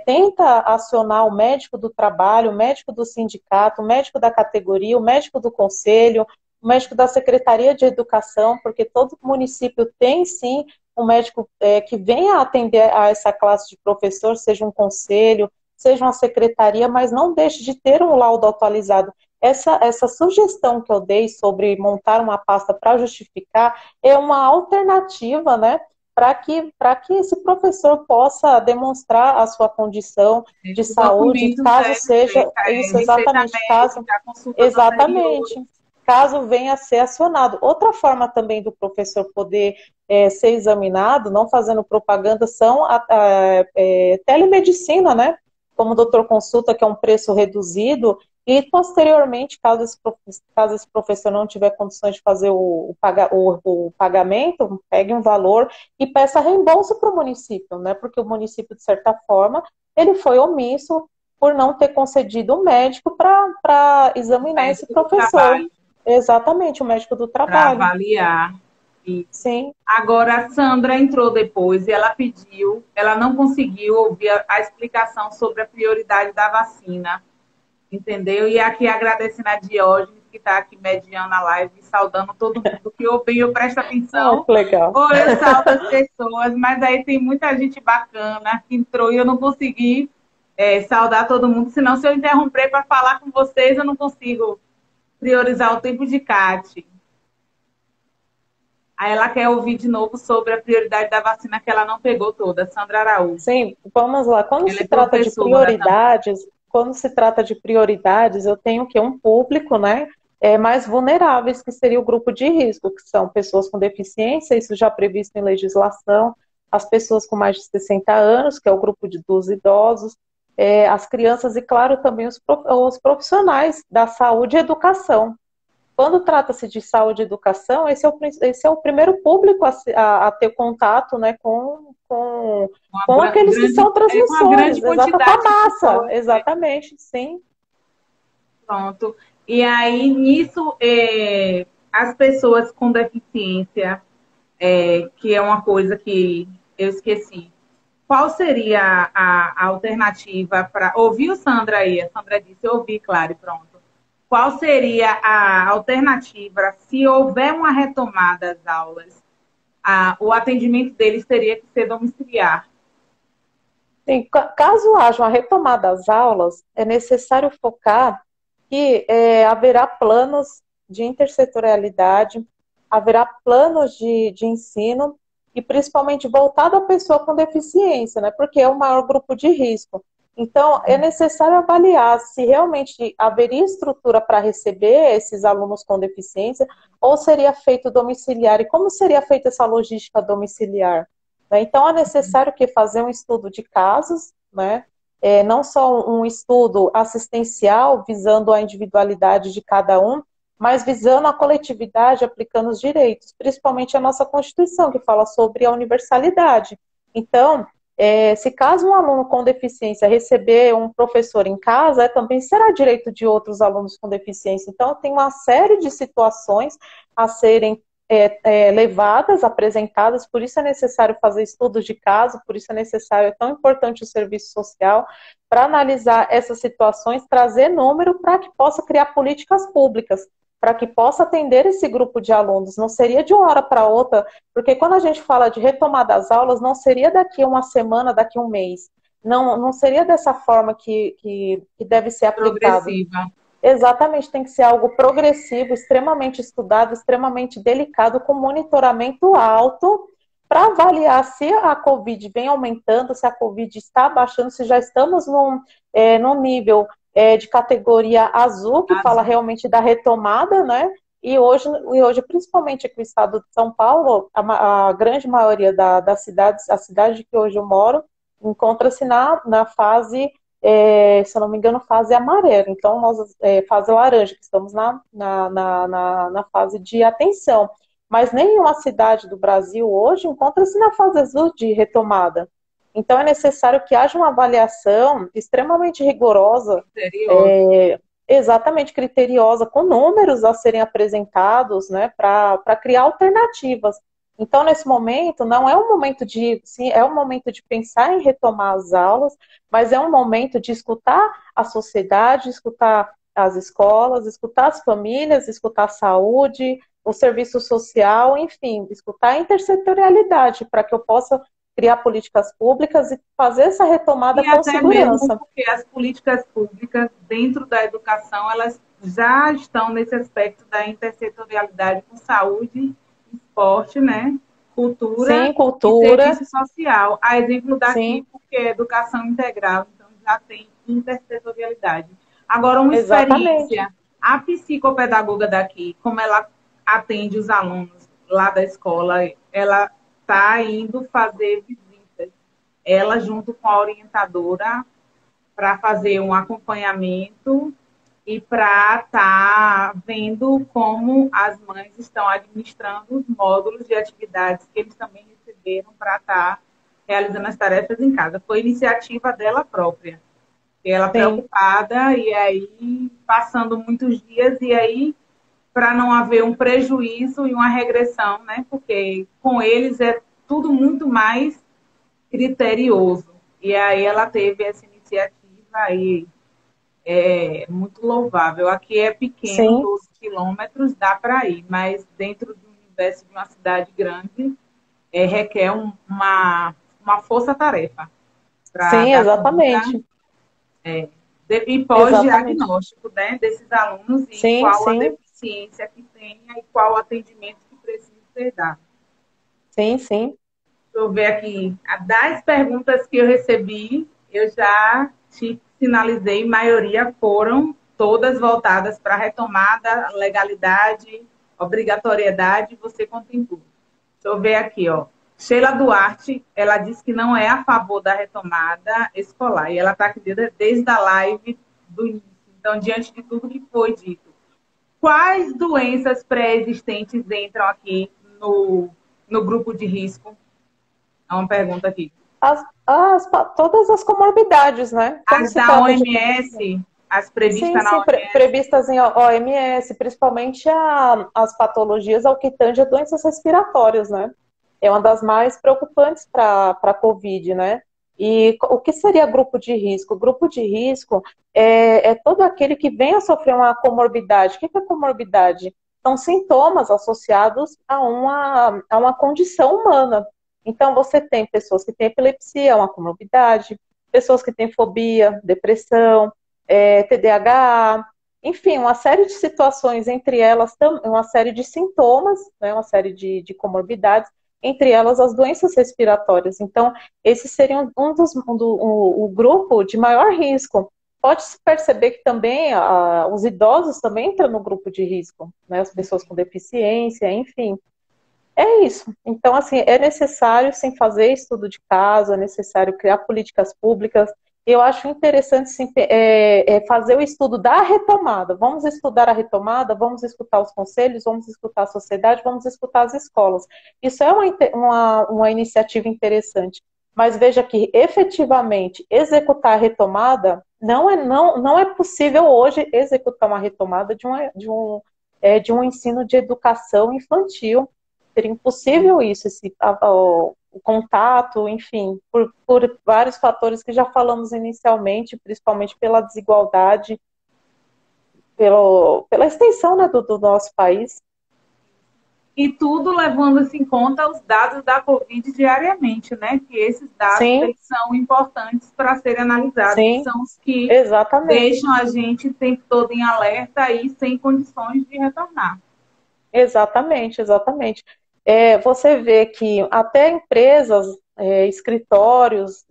Tenta acionar o médico do trabalho, o médico do sindicato, o médico da categoria, o médico do conselho, o médico da Secretaria de Educação, porque todo município tem, sim, um médico que venha atender a essa classe de professor, seja um conselho, seja uma secretaria, mas não deixe de ter um laudo atualizado. Essa sugestão que eu dei sobre montar uma pasta para justificar é uma alternativa, né, para que esse professor possa demonstrar a sua condição de saúde, caso seja isso, caso venha a ser acionado. Outra forma também do professor poder ser examinado, não fazendo propaganda, são a telemedicina, né? Como o doutor consulta, que é um preço reduzido, e posteriormente, caso esse professor não tiver condições de fazer o pagamento, pegue um valor e peça reembolso para o município, né? Porque o município, de certa forma, ele foi omisso por não ter concedido um médico para examinar esse professor. Exatamente, o médico do trabalho. Para avaliar. Isso. Sim. Agora, a Sandra entrou depois e ela pediu, ela não conseguiu ouvir a explicação sobre a prioridade da vacina, entendeu? E aqui agradecendo a Diógenes, que está aqui mediando a live, saudando todo mundo, que ou bem eu presto Ah, atenção, que legal. ou eu saldo as pessoas, mas aí tem muita gente bacana que entrou e eu não consegui saudar todo mundo, senão se eu interromper para falar com vocês, eu não consigo priorizar o tempo de Cate. Aí ela quer ouvir de novo sobre a prioridade da vacina que ela não pegou toda, Sandra Araújo. Sim, vamos lá. Ela é professora também. Quando se trata de prioridades, eu tenho que um público, né, mais vulneráveis, que seria o grupo de risco, que são pessoas com deficiência, isso já previsto em legislação, as pessoas com mais de 60 anos, que é o grupo dos idosos, as crianças e, claro, também os profissionais da saúde e educação. Quando trata-se de saúde e educação, esse é o primeiro público a ter contato, né, com aqueles que são Uma grande transmissores, exato, com a quantidade de massa, pessoas. exatamente, sim. Pronto. E aí, nisso, as pessoas com deficiência, que é uma coisa que eu esqueci, qual seria a alternativa para. Ouviu, Sandra aí? A Sandra disse, eu ouvi, claro, e pronto. Qual seria a alternativa se houver uma retomada das aulas? O atendimento deles teria que ser domiciliar. Sim, caso haja uma retomada das aulas, é necessário focar que haverá planos de intersetorialidade, haverá planos de ensino e principalmente voltado à pessoa com deficiência, né? Porque é o maior grupo de risco. Então, é necessário avaliar se realmente haveria estrutura para receber esses alunos com deficiência ou seria feito domiciliar e como seria feita essa logística domiciliar. Né? Então, é necessário que fazer um estudo de casos, né? Não só um estudo assistencial visando a individualidade de cada um, mas visando a coletividade, aplicando os direitos, principalmente a nossa Constituição, que fala sobre a universalidade. Então, se caso um aluno com deficiência receber um professor em casa, também será direito de outros alunos com deficiência. Então, tem uma série de situações a serem levadas, apresentadas, por isso é necessário fazer estudos de caso, por isso é tão importante o serviço social, para analisar essas situações, trazer número para que possa criar políticas públicas, para que possa atender esse grupo de alunos. Não seria de uma hora para outra, porque quando a gente fala de retomar das aulas, não seria daqui uma semana, daqui um mês. Não seria dessa forma que deve ser aplicado. Progressiva. Exatamente, tem que ser algo progressivo, extremamente estudado, extremamente delicado, com monitoramento alto, para avaliar se a Covid vem aumentando, se a Covid está baixando, se já estamos num nível de categoria azul, que fala realmente da retomada, né? E hoje, principalmente aqui no estado de São Paulo, a grande maioria das cidades, a cidade que hoje eu moro, encontra-se na fase se eu não me engano, fase amarela. Então, nós, fase laranja, que estamos na fase de atenção. Mas nenhuma cidade do Brasil hoje encontra-se na fase azul de retomada. Então, é necessário que haja uma avaliação extremamente rigorosa, exatamente criteriosa, com números a serem apresentados, né, para criar alternativas. Então, nesse momento, não é um momento sim, é um momento de pensar em retomar as aulas, mas é um momento de escutar a sociedade, escutar as escolas, escutar as famílias, escutar a saúde, o serviço social, enfim, escutar a intersetorialidade, para que eu possa criar políticas públicas e fazer essa retomada com segurança. Mesmo porque as políticas públicas dentro da educação, elas já estão nesse aspecto da intersetorialidade com saúde, esporte, né? Cultura, sim, cultura e serviço social. A exemplo daqui, sim, porque é educação integral, então já tem intersetorialidade. Agora, uma experiência, a psicopedagoga daqui, como ela atende os alunos lá da escola, ela está indo fazer visitas, ela junto com a orientadora, para fazer um acompanhamento e para estar vendo como as mães estão administrando os módulos de atividades que eles também receberam para estar realizando as tarefas em casa. Foi iniciativa dela própria. Ela preocupada, e aí passando muitos dias, e aí para não haver um prejuízo e uma regressão, né? Porque com eles é tudo muito mais criterioso. E aí ela teve essa iniciativa aí, muito louvável. Aqui é pequeno, sim, 12 quilômetros, dá para ir, mas dentro do universo de uma cidade grande, requer uma força-tarefa para sim, dar conta exatamente. e Exatamente. pós-diagnóstico, né, desses alunos e Sim, qual a sim, deficiência que tenha e qual o atendimento que precisa ser dado. sim, sim. Deixa eu ver aqui. Das perguntas que eu recebi, eu já te sinalizei, maioria foram todas voltadas para retomada, legalidade, obrigatoriedade, você contemplou. Deixa eu ver aqui, ó. Sheila Duarte, ela disse que não é a favor da retomada escolar, e ela está aqui desde a live do início. Então, diante de tudo que foi dito, quais doenças pré-existentes entram aqui no grupo de risco? É uma pergunta aqui. Todas as comorbidades, né? Quando As se da trata de comorbidade. OMS, as Sim, previstas na sim, OMS. previstas em OMS, principalmente as patologias ao que tange a doenças respiratórias, né? É uma das mais preocupantes para a COVID, né? E o que seria grupo de risco? Grupo de risco é todo aquele que venha a sofrer uma comorbidade. O que é comorbidade? São sintomas associados a uma condição humana. Então, você tem pessoas que têm epilepsia, é uma comorbidade, pessoas que têm fobia, depressão, TDAH, enfim, uma série de situações, entre elas uma série de sintomas, né, uma série de comorbidades, entre elas as doenças respiratórias. Então, esse seria o grupo de maior risco. Pode-se perceber que também os idosos também entram no grupo de risco, né, as pessoas com deficiência, enfim. É isso. Então, assim, é necessário, sim, fazer estudo de caso, é necessário criar políticas públicas. Eu acho interessante, sim, fazer o estudo da retomada. Vamos estudar a retomada, vamos escutar os conselhos, vamos escutar a sociedade, vamos escutar as escolas. Isso é uma iniciativa interessante. Mas veja que, efetivamente, executar a retomada, não é possível hoje executar uma retomada de um ensino de educação infantil. Seria impossível isso, o contato, enfim, por vários fatores que já falamos inicialmente, principalmente pela desigualdade, pela extensão, né, do nosso país. E tudo levando-se em conta os dados da Covid diariamente, né? Que esses dados Sim, eles são importantes para serem analisados e sim, são os que exatamente, deixam a gente o tempo todo em alerta e sem condições de retornar. exatamente, exatamente. Você vê que até empresas, escritórios,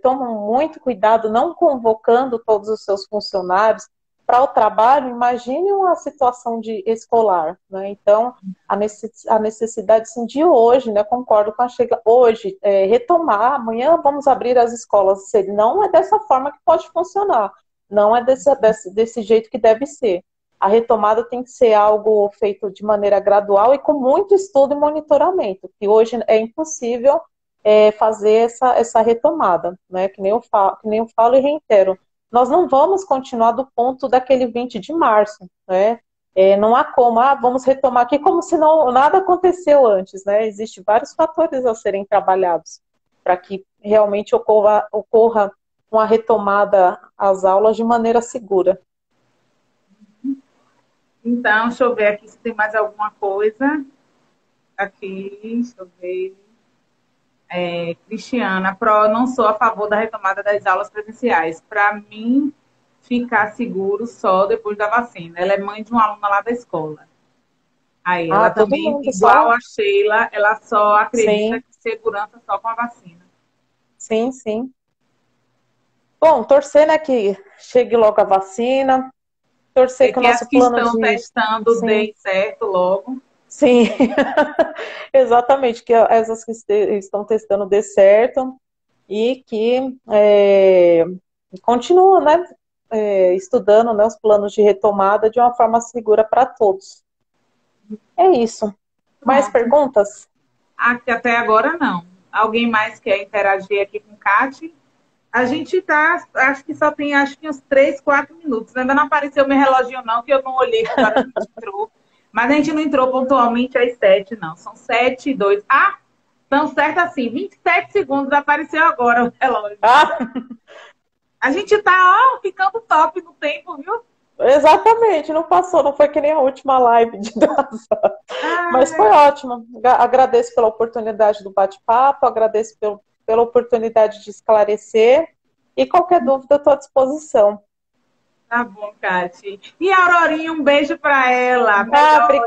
tomam muito cuidado não convocando todos os seus funcionários para o trabalho. Imagine uma situação de escolar, né? Então, a necessidade sim, de hoje, né? Concordo com a Sheila, hoje, retomar, amanhã vamos abrir as escolas. Não é dessa forma que pode funcionar, não é desse jeito que deve ser. A retomada tem que ser algo feito de maneira gradual e com muito estudo e monitoramento, que hoje é impossível fazer essa retomada, né? Que nem eu falo e reitero. Nós não vamos continuar do ponto daquele 20 de março, né? Não há como, vamos retomar aqui como se nada aconteceu antes, né? Existem vários fatores a serem trabalhados para que realmente ocorra uma retomada às aulas de maneira segura. Então, deixa eu ver aqui se tem mais alguma coisa. Aqui, deixa eu ver. Cristiana, não sou a favor da retomada das aulas presenciais. Para mim, ficar seguro só depois da vacina. Ela é mãe de uma aluna lá da escola. Aí, ela Todo também, mundo igual só. a Sheila, ela só acredita Sim, que segurança só com a vacina. sim, sim. Bom, torcer, né, que chegue logo a vacina, torcer E que o que as nosso que plano estão de. testando Sim, deem certo logo. sim, exatamente, que essas que estão testando dê certo e que continuam, né, estudando, né, os planos de retomada de uma forma segura para todos. É isso. Mais Pronto. perguntas? Aqui até agora não. Alguém mais quer interagir aqui com o Cati? A gente tá, acho que só tem acho que uns 3, 4 minutos. Ainda não apareceu meu relógio, não, que eu não olhei quando a gente entrou. Mas a gente não entrou pontualmente às 7, não. São 7 e 2. Ah, tão certo assim, 27 segundos apareceu agora o relógio. Ah, A gente tá, ó, ficando top no tempo, viu? exatamente, não passou, não foi que nem a última live de 2 horas. Mas foi Ah, ótimo. Agradeço pela oportunidade do bate-papo, agradeço pela oportunidade de esclarecer. E qualquer dúvida, eu estou à disposição. tá bom, Kati. E a Aurorinha, um beijo pra ela. Ah, Melhor.